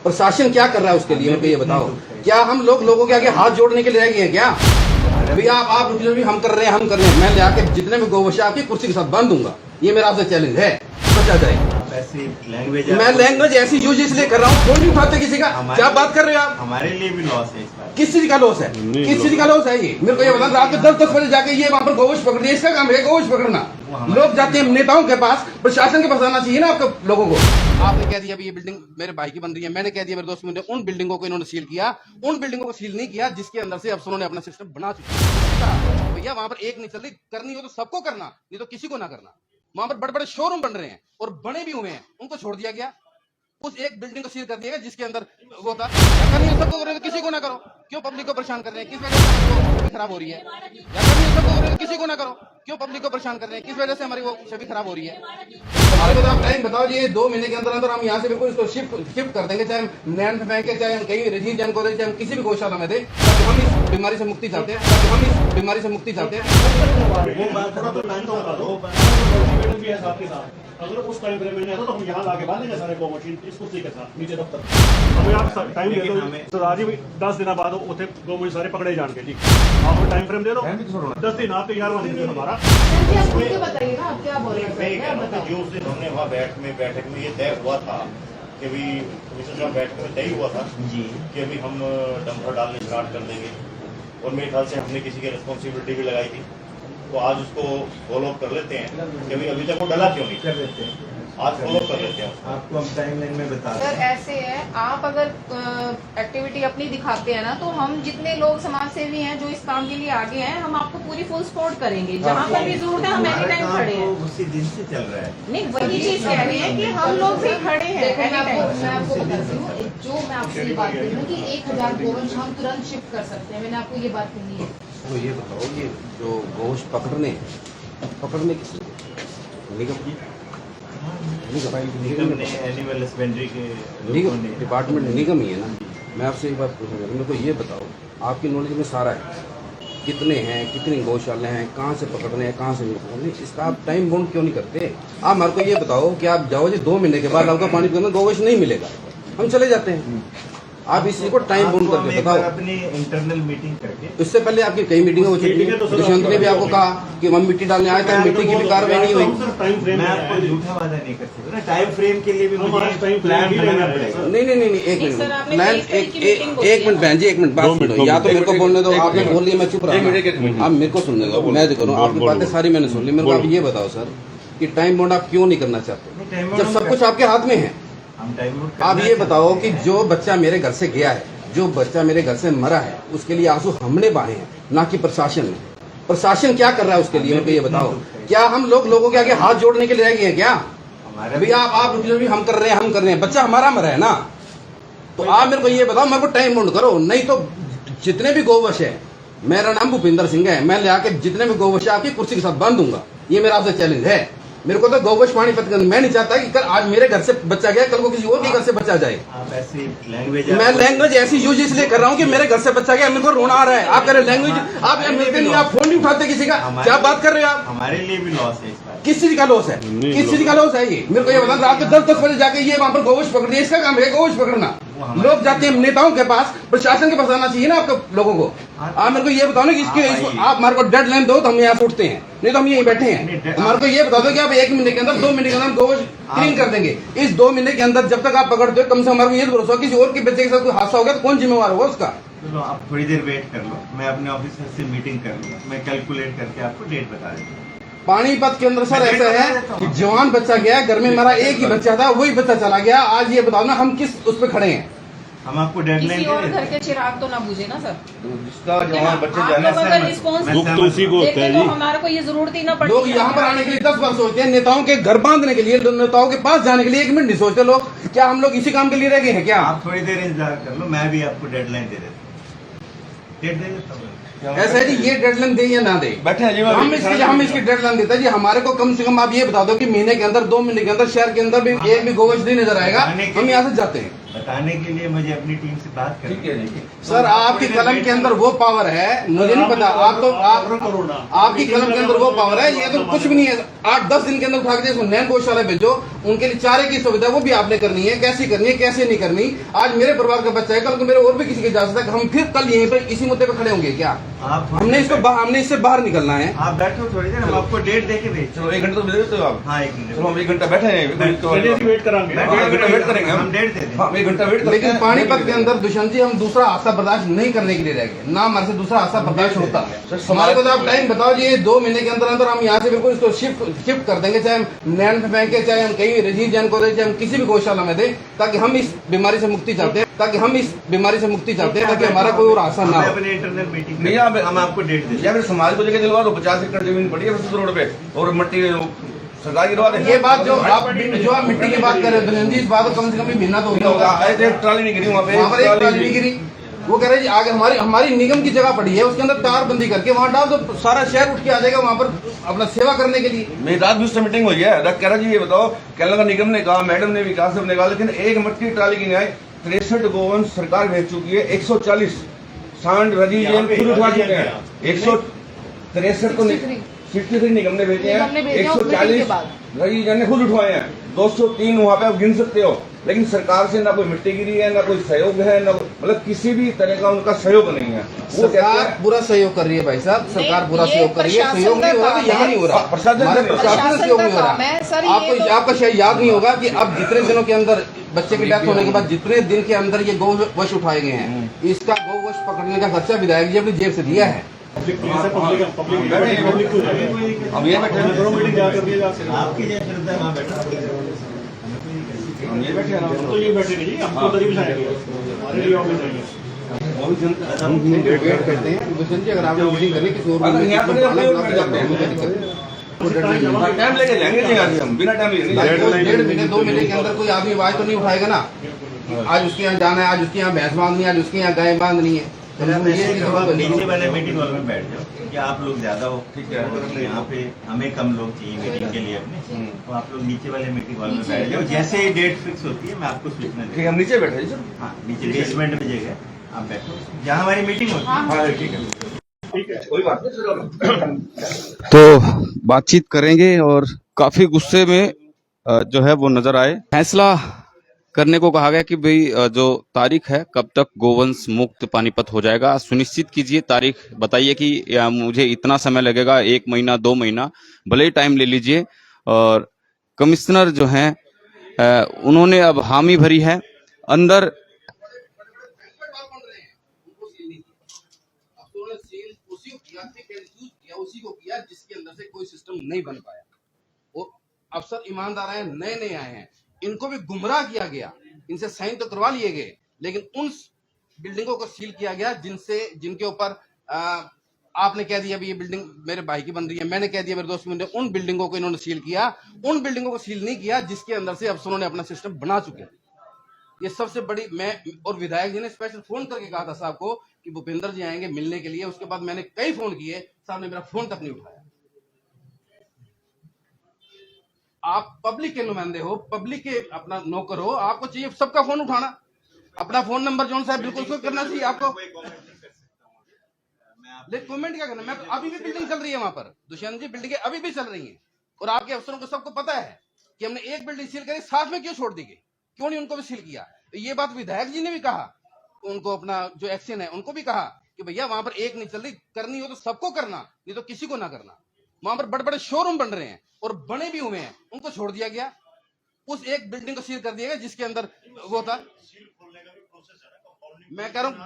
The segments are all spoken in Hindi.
प्रशासन क्या कर रहा है उसके लिए मेरे को ये बताओ। क्या हम लोगों के आगे हाथ जोड़ने के लिए रह गए हैं क्या? अभी आप जो भी हम कर रहे हैं मैं ले आके जितने भी गोवश आपकी कुर्सी के साथ बांध दूंगा। ये मेरा आपसे चैलेंज है, बचा जाए। मैं लैंग्वेज ऐसी यूज इसलिए कर रहा हूँ, फोन नहीं उठाते किसी का। क्या बात कर रहे हो आप? हमारे लिए भी लॉस है। किस चीज का लॉस है? किस चीज का लॉस है? ये मेरे को ये बता। रात को 10 बजे जाके ये वहाँ पर गोवश पकड़ दिया, इसका काम है गोवश पकड़ना। लोग जाते हैं नेताओं के पास, प्रशासन के पास आना चाहिए ना आपको लोगों को। आपने कह दिया ये बिल्डिंग मेरे भाई की बन रही है, मैंने कह दिया मेरे दोस्त ने उन बिल्डिंगों को इन्होंने सील किया, उन बिल्डिंगों को सील नहीं किया जिसके अंदर से अफसरों ने अपना सिस्टम बना चुका। भैया वहां पर एक नहीं चल रही, करनी हो तो सबको करना, नहीं तो किसी को ना करना। वहां पर बड़े बड़े शोरूम बन रहे हैं और बने भी हुए हैं, उनको छोड़ दिया गया। उस एक बिल्डिंग को सील कर दिया गया जिसके अंदर वो था। करनी हो सबको करो, किसी को ना करो। क्यों पब्लिक को परेशान कर रहे हैं? किस वजह से हमारी वो छवि खराब हो रही है? करनी हो सबको करो, किसी को ना करो। क्यों पब्लिक को परेशान कर रहे हैं? किस वजह से हमारी वो छवि खराब हो रही है? हमारे को तो आप टाइम बताओ जी। 2 महीने के अंदर अंदर हम यहाँ से बिल्कुल इसको शिफ्ट कर देंगे, चाहे नैन बैंक के, चाहे हम कहीं रजीव जैन कॉलेज, चाहे हम किसी भी गौशाला में दे। हम इस बीमारी से मुक्ति चाहते हैं, हम इस बीमारी से मुक्ति चाहते हैं। अगर उस टाइम फ्रेम में नहीं आता तो हम यहाँ लाके बांधेंगे सारे को मशीन इस कुर्सी के साथ नीचे दफ्तर। हमें आप टाइम दे दो तो आज ही 10 दिन बाद उसे गो मशीन सारे पकड़े जान के। ठीक, आप टाइम फ्रेम दे दो 10 दिन, आप 11वां दिन हमारा। बताइए ना आप क्या बोल रहे हैं? जो उस दिन हमने वहाँ बैठक में ये तय हुआ था कि अभी बैठक में तय हुआ था जी कि अभी हम डंपर डालने स्टार्ट कर देंगे, और मेरे ख्याल से हमने किसी की रिस्पॉन्सिबिलिटी भी लगाई थी। तो आज उसको फॉलो कर लेते हैं कि अभी तक वो डला क्यों नहीं कर लेते हैं। आज फॉलो कर लेते हैं। आपको हम टाइमलाइन में बता दें। सर ऐसे है, आप अगर एक्टिविटी अपनी दिखाते हैं ना, तो हम जितने लोग समाज सेवी हैं जो इस काम के लिए आगे हैं, हम आपको पूरी फुल सपोर्ट करेंगे। जहाँ पर भी जरूरत है हम एनी टाइम खड़े हैं। उसी दिन से चल रहा है। नहीं, वही चीज कह रही है कि हम लोग भी खड़े हैं। मैं आपको बताती हूँ, जो मैं आपसे ये बात कही ना कि 1000 गोवंश हम तुरंत शिफ्ट कर सकते हैं, मैंने आपको ये बात कही है। तो ये बताओ, ये जो गोश्त पकड़ने किस एनिमल हस्बेंड्री के डिपार्टमेंट निगम ही है ना। मैं आपसे एक बात पूछूंगा, मेरे को ये बताओ, आपकी नॉलेज में सारा है, कितने हैं, कितनी गौशाले हैं, कहाँ से पकड़ने हैं, कहाँ से नहीं पकड़ने, इसका आप टाइम बाउंड क्यों नहीं करते? आप हमारे को ये बताओ कि आप जाओ जी 2 महीने के बाद आपका पानी पीने गोवश नहीं मिलेगा, हम चले जाते हैं। आप इसी को टाइम बाउंड करके बताओ। अपनी इंटरनल मीटिंग करके, इससे पहले आपकी कई मीटिंग हो चुकी है। दुष्यंत ने भी आपको कहा कि हम मिट्टी डालने आए थे, मिट्टी की भी कार्रवाई नहीं हुई। मैं आपको झूठा वादा नहीं कर सकता ना। टाइम फ्रेम के लिए भी मुझे प्लान बनाना पड़ेगा। नहीं, एक मिनट बहन जी, एक मिनट बात सुनो। या तो मेरे को बोलने दो, आपने बोल लिया मैं चुप रहा हूँ। आप मेरे को सुनने दो, मैं जो करूँ आपकी बातें सारी मैंने सुन ली। मेरे को आप ये बताओ सर कि टाइम बाउंड आप क्यों नहीं करना चाहते जब सब कुछ आपके हाथ में है? आप ये बताओ कि जो बच्चा मेरे घर से गया है, जो बच्चा मेरे घर से मरा है, उसके लिए आंसू हमने बहाए हैं, ना कि प्रशासन ने। प्रशासन क्या कर रहा है उसके लिए मेरे को ये बताओ। क्या हम लोगों के आगे हाथ जोड़ने के लिए रह गए हैं क्या? अभी आप जो भी हम कर रहे हैं, बच्चा हमारा मरा है ना। तो आप मेरे को ये बताओ, मेरे को टाइम बाउंड करो, नहीं तो जितने भी गोवश है, मेरा नाम भूपिंदर सिंह है, मैं ले आके जितने भी गोवश है आपकी कुर्सी के साथ बांध दूंगा। ये मेरा आपसे चैलेंज है। मेरे को तो गौवश पानी पत करना, मैं नहीं चाहता कि कल आज मेरे घर से बच्चा गया, कल को किसी और के घर से बच्चा जाए। मैं लैंग्वेज ऐसी यूज इसलिए कर रहा हूँ कि मेरे घर से बच्चा गया, मेरे को रोना आ रहा है। आप कह रहे लैंग्वेज, आप मिलते नहीं, आप फोन नहीं उठाते किसी का। क्या बात कर रहे हो आप? हमारे लिए भी लॉस है। किस चीज का लॉस है? किस चीज का लॉस है? ये मेरे को ये बता। रात को 10 बजे जाके ये वहाँ पर गोवश पकड़ दिया, इसका काम है गोवश पकड़ना। लोग जाते हैं नेताओं के पास, प्रशासन के पास आना चाहिए ना आपको लोगों को। आप मेरे को ये बताओ ना कि इसके आप हमारे को डेडलाइन दो तो हम यहाँ उठते हैं, नहीं तो हम यहीं बैठे हैं। हमारे को ये बता दो कि आप 1 महीने के अंदर, 2 महीने के अंदर गोवश क्लीन कर देंगे। इस 2 महीने के अंदर जब तक आप पकड़ते हो, कम से कम हमारे को ये भरोसा, किसी और के बच्चे के साथ कोई हादसा हो गया तो कौन जिम्मेवार होगा उसका? चलो आप थोड़ी देर वेट कर लो, मैं अपने ऑफिसर से मीटिंग कर लूंगा, मैं कैलकुलेट करके आपको डेट बता दूंगा। पानीपत के अंदर सर ऐसा है कि जवान बच्चा गया, घर में मरा एक ही बच्चा था, वही बच्चा चला गया। आज ये बताओ ना हम किस उस पर खड़े हैं? हम आपको डेडलाइन किसी और घर के चिराग तो ना बुझे ना सर। जिसका जवान बच्चे जाने से उसी को होता है जी। हमारे को ये जरूरत ही ना पड़ती। लोग यहाँ पर आने के लिए 10 बार सोचते हैं, नेताओं के घर बांधने के लिए, नेताओं के पास जाने के लिए 1 मिनट नहीं सोचते लोग। क्या हम लोग इसी काम के लिए रह गए हैं क्या? आप थोड़ी देर इंतजार कर लो, मैं भी आपको डेडलाइन दे देता हूँ। डेट दे देता हूँ। ऐसा है जी, ये डेडलाइन दे या ना दे, हम इसकी डेडलाइन देते हैं जी। हमारे को कम से कम आप ये बता दो कि महीने के अंदर, 2 महीने के अंदर शहर के अंदर भी एक भी गोवश नहीं नजर आएगा, हम यहाँ से जाते हैं। बताने के लिए मुझे अपनी टीम से बात करनी है। सर आपकी कलम के अंदर वो पावर है, मुझे नहीं पता। आप तो आपकी कलम के अंदर वो पावर है, ये तो कुछ भी नहीं है। 8-10 दिन के अंदर उठा के नैन गौशाला भेजो, उनके लिए चारे की सुविधा वो भी आपने करनी है। कैसी करनी है, कैसे नहीं करनी। आज मेरे परिवार का बच्चा है, कल को मेरे और भी किसी की इजाजत है, हम फिर कल यहीं पे इसी मुद्दे पे खड़े होंगे क्या? हमने इससे बाहर निकलना है। आप बैठो थोड़ी देर, हम आपको डेट दे के भेज। चलो 1 घंटा तो मिलेगा तो आप। हाँ 1 घंटा। चलो हम 1 घंटा बैठे हैं, वेट करांगे, वेट करेंगे हम डेट दे दें। 1 घंटा वेट। लेकिन पानीपत के अंदर दुष्यंत जी हम दूसरा हादसा बर्दाश्त नहीं करने के लिए रह गए ना, हमारे से दूसरा हादसा बर्दाश्त होता। हमारे को तो आप टाइम बताओ जी, 2 महीने के अंदर अंदर हम यहाँ से बिल्कुल इसको शिफ्ट कर देंगे, चाहे हम नैन में फेंके, चाहे हम कहीं रजीव जैन को दे, चाहे हम किसी भी गौशाला में दे, ताकि हम इस बीमारी से मुक्ति चाहते हैं, ताकि हमारा कोई और हादसा ना हो। अपने इंटरनल मीटिंग नहीं, हम आपको डेट दे। या फिर समाज को जगह दिलवा दो, 50 एकड़ जमीन पड़ी है रोड पे और मट्टी सरकार गिरवा दे। ये बात जो आप मिट्टी की बात कर रहे हो इस बात को कम से कम महीना तो होगा। ट्राली नहीं गिरी वहाँ पे, वहाँ पर एक ट्राली नहीं गिरी। वो कह रहे जी आगे हमारी निगम की जगह पड़ी है, उसके अंदर तार बंदी करके वहाँ डाल दो, सारा शहर उठ के आ जाएगा वहाँ पर अपना सेवा करने के लिए। मेरी रात भी उससे मीटिंग हुई है, रात कह रहा जी ये बताओ, कहने निगम ने कहा, मैडम ने भी कहा, सब ने कहा, लेकिन एक मट्टी ट्राली की नहीं आई। 63 गोवंश सरकार भेज चुकी है, 140 सांड रजीव जैन खुद उठवा चुके हैं। 163 को 63 निगम ने भेजे हैं, 140 रजीव जैन ने खुद उठवाए हैं, 203 वहाँ पे आप गिन सकते हो। लेकिन सरकार से ना कोई मिट्टी गिरी है, ना कोई सहयोग है, ना मतलब किसी भी तरह का उनका सहयोग नहीं है। वो सरकार पूरा सहयोग कर रही है भाई साहब, सरकार पूरा सहयोग कर रही है। सहयोग नहीं हो रहा तो यहाँ नहीं हो रहा, प्रशासन सहयोग नहीं हो रहा। आपका शायद याद नहीं होगा कि अब जितने दिनों के अंदर बच्चे की डेथ होने के बाद जितने दिन के अंदर ये गौवश उठाए गए हैं, इसका गौवश पकड़ने का खर्चा विधायक जी अपनी जेब से दिया है। अब ये बैठे आपकी जय श्रद्धा वहाँ बैठा हम ये बैठे ना, तो ये बैठे नहीं, हमको उधर ही बिठाएंगे, हमारे लिए ऑफिस आएंगे। हम वेट करते हैं दुष्यंत जी, अगर आपने मीटिंग करनी किसी और अगर यहाँ पर टाइम लेके जाएंगे जी, आज हम बिना टाइम लिए 1.5 महीने 2 महीने के अंदर कोई आदमी आवाज तो नहीं उठाएगा ना, आज उसके यहाँ जाना है, आज उसके यहाँ भैंस बांधनी है, आज उसके यहाँ गाय बांधनी है। नीचे वाले मीटिंग हॉल में बैठ जाओ, क्योंकि आप लोग ज्यादा हो, ठीक है। यहाँ पे हमें कम लोग चाहिए मीटिंग के लिए अपने, तो आप लोग नीचे वाले मीटिंग हॉल में बैठ जाओ। जैसे ही डेट फिक्स होती है मैं आपको सूचना ठीक है, हम नीचे बैठे जी सर। हाँ नीचे बेसमेंट में जगह है, आप बैठो जहाँ हमारी मीटिंग होती है। हाँ ठीक है, कोई बात नहीं। तो बातचीत करेंगे और काफी गुस्से में जो है वो नजर आए। फैसला करने को कहा गया कि भाई जो तारीख है कब तक गोवंश मुक्त पानीपत हो जाएगा, सुनिश्चित कीजिए तारीख, बताइए कि या मुझे इतना समय लगेगा, 1 महीना 2 महीना, भले ही टाइम ले लीजिए। और कमिश्नर जो हैं उन्होंने अब हामी भरी है अंदर। उसी को किया जिसके अंदर से कोई सिस्टम नहीं बन पाया। वो अफसर ईमानदार आए, नए आए हैं, इनको भी गुमराह किया गया, इनसे साइन तो करवा लिए गए, लेकिन उन बिल्डिंगों को सील किया गया जिनके ऊपर आपने कह दिया ये बिल्डिंग मेरे भाई की बन रही है, मैंने कह दिया मेरे दोस्त की बन रही है। उन बिल्डिंगों को इन्होंने सील किया, उन बिल्डिंगों को सील नहीं किया जिसके अंदर से अफसरों ने अपना सिस्टम बना चुके हैं। ये सबसे बड़ी, मैं और विधायक जी ने स्पेशल फोन करके कहा था साहब को कि भूपेंद्र जी आएंगे मिलने के लिए। उसके बाद मैंने कई फोन किए, साहब ने मेरा फोन तक नहीं उठाया। आप पब्लिक के नुमाइंदे हो, पब्लिक के अपना नौकर हो, आपको चाहिए सबका फोन उठाना, अपना फोन नंबर जो है बिल्कुल उसको करना चाहिए आपको। लेकिन कमेंट क्या करना, मैं अभी भी बिल्डिंग चल रही है वहां पर, दुष्यंत जी बिल्डिंगें अभी भी चल रही हैं और आपके अफसरों को सबको पता है कि हमने एक बिल्डिंग सील करी, साथ में क्यों छोड़ दी गई, क्यों नहीं उनको भी सील किया। तो ये बात विधायक जी ने भी कहा, उनको अपना जो एक्शन है उनको भी कहा कि भैया वहां पर एक नहीं चल रही, करनी हो तो सबको करना, नहीं तो किसी को ना करना। वहां पर बड़े बड़े शोरूम बन रहे हैं और बने भी हुए हैं, उनको छोड़ दिया गया, उस एक बिल्डिंग को सील कर दिया गया जिसके अंदर वो था। मैं कह रहा हूँ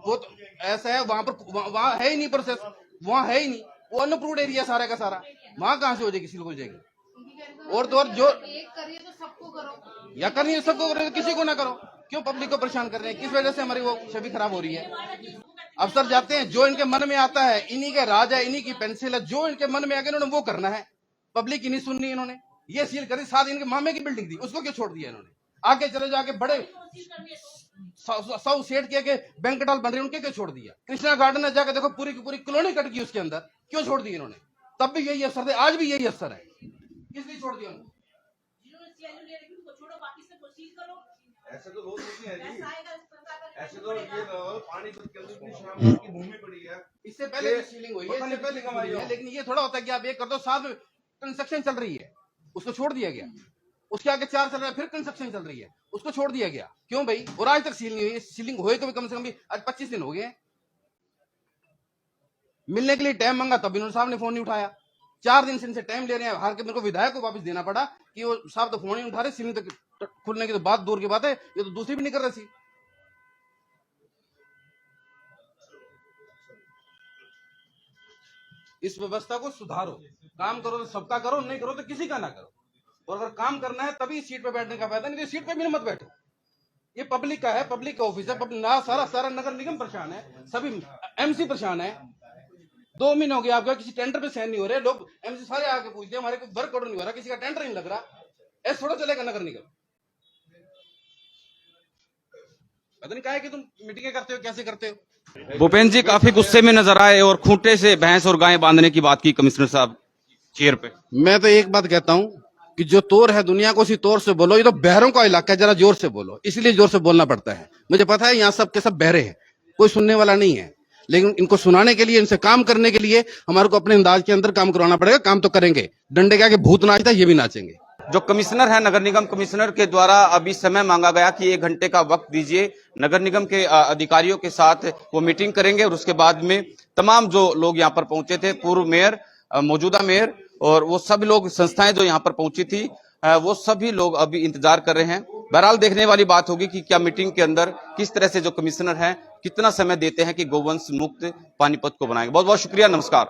वो तो ऐसा है, वहां पर वहां है ही नहीं प्रोसेस, वहां है ही नहीं, वो अनअप्रूव्ड एरिया सारा का सारा, वहां कहां से हो जाएगी, सील हो जाएगी। और तो और जो एक करिए तो सबको करो, या करनी है सबको करो, किसी को ना करो, क्यों पब्लिक को परेशान कर रहे हैं, किस वजह से हमारी वो छवि खराब हो रही है। अफसर जाते हैं, जो इनके मन में आता है, इन्हीं के राज है, इन्हीं की पेंसिल है, जो इनके मन में आ गया इन्होंने वो करना है। पब्लिक की नहीं सुननी इन्होंने, ये सील करी, साथ इनके मामे की बिल्डिंग थी उसको क्यों छोड़ दिया इन्होंने। आगे चले जाके बड़े 100 सेठ के बैंक डाल बन रहे उनके क्यों छोड़ दिया। कृष्णा गार्डन में जाकर देखो, पूरी की पूरी कॉलोनी कट गई उसके अंदर, क्यों छोड़ दी इन्होंने। तब भी यही अफसर थे, आज भी यही अफसर है, किस लिए छोड़ दिया उनको। ऐसे तो रोज नहीं है जी, ऐसे तो ये पानी की भूमि पड़ी है, इससे पहले भी सीलिंग हुई है, इससे पहले कमाई है, लेकिन ये थोड़ा होता है कि आप एक कर दो, साथ में कंस्ट्रक्शन चल रही है, उसको छोड़ दिया गया, उसके आगे 4 चल रहा है, फिर कंस्ट्रक्शन चल रही है, उसको छोड़ दिया गया, क्यों भाई? और आज तक सील नहीं हुई, सीलिंग हुए तो भी कम से कम भी आज 25 दिन हो गए। मिलने के लिए टाइम मांगा तब इन्होंने साहब ने फोन नहीं उठाया, 4 दिन से इनसे टाइम ले रहे हैं, हार के मेरे को विधायक को वापस देना पड़ा कि वो साहब तो फोन नहीं उठा रहे, सीलिंग तक खुलने की तो बात दूर की बात है, ये तो दूसरी भी नहीं कर रही थी। इस व्यवस्था को सुधारो, काम करो तो सबका करो, नहीं करो तो किसी का ना करो, और अगर काम करना है तभी सीट पे बैठने का फायदा, नहीं तो सीट पे भी मत बैठो। ये पब्लिक का है, पब्लिक का ऑफिस है, ना सारा नगर निगम परेशान है, सभी एमसी परेशान है। 2 महीने हो गए आपका किसी टेंडर पे साइन नहीं हो रहे, लोग एमसी सारे आके पूछते हैं हमारे को वर्क ऑर्डर नहीं हो रहा, किसी का टेंडर नहीं लग रहा, ऐसे थोड़ा चलेगा नगर निगम। पता नहीं काहे कि तुम मीटिंगें करते हो, कैसे करते हो। भूपेंद्र जी काफी गुस्से में नजर आए और खूंटे से भैंस और गाय बांधने की बात की कमिश्नर साहब चेयर पे। मैं तो एक बात कहता हूं कि जो तोर है दुनिया को उसी तोर से बोलो, ये तो बहरों का इलाका है, जरा जोर से बोलो, इसलिए जोर से बोलना पड़ता है। मुझे पता है यहाँ सब के सब बहरे हैं, कोई सुनने वाला नहीं है, लेकिन इनको सुनाने के लिए, इनसे काम करने के लिए हमारे को अपने अंदाज के अंदर काम करवाना पड़ेगा। काम तो करेंगे, डंडे के आगे भूत नाचता है, ये भी नाचेंगे। जो कमिश्नर है नगर निगम कमिश्नर के द्वारा अभी समय मांगा गया कि 1 घंटे का वक्त दीजिए, नगर निगम के अधिकारियों के साथ वो मीटिंग करेंगे और उसके बाद में तमाम जो लोग यहाँ पर पहुंचे थे, पूर्व मेयर, मौजूदा मेयर और वो सभी लोग, संस्थाएं जो यहाँ पर पहुंची थी, वो सभी लोग अभी इंतजार कर रहे हैं। बहरहाल देखने वाली बात होगी कि क्या मीटिंग के अंदर किस तरह से जो कमिश्नर हैं कितना समय देते हैं कि गोवंश मुक्त पानीपत को बनाएंगे। बहुत बहुत शुक्रिया, नमस्कार।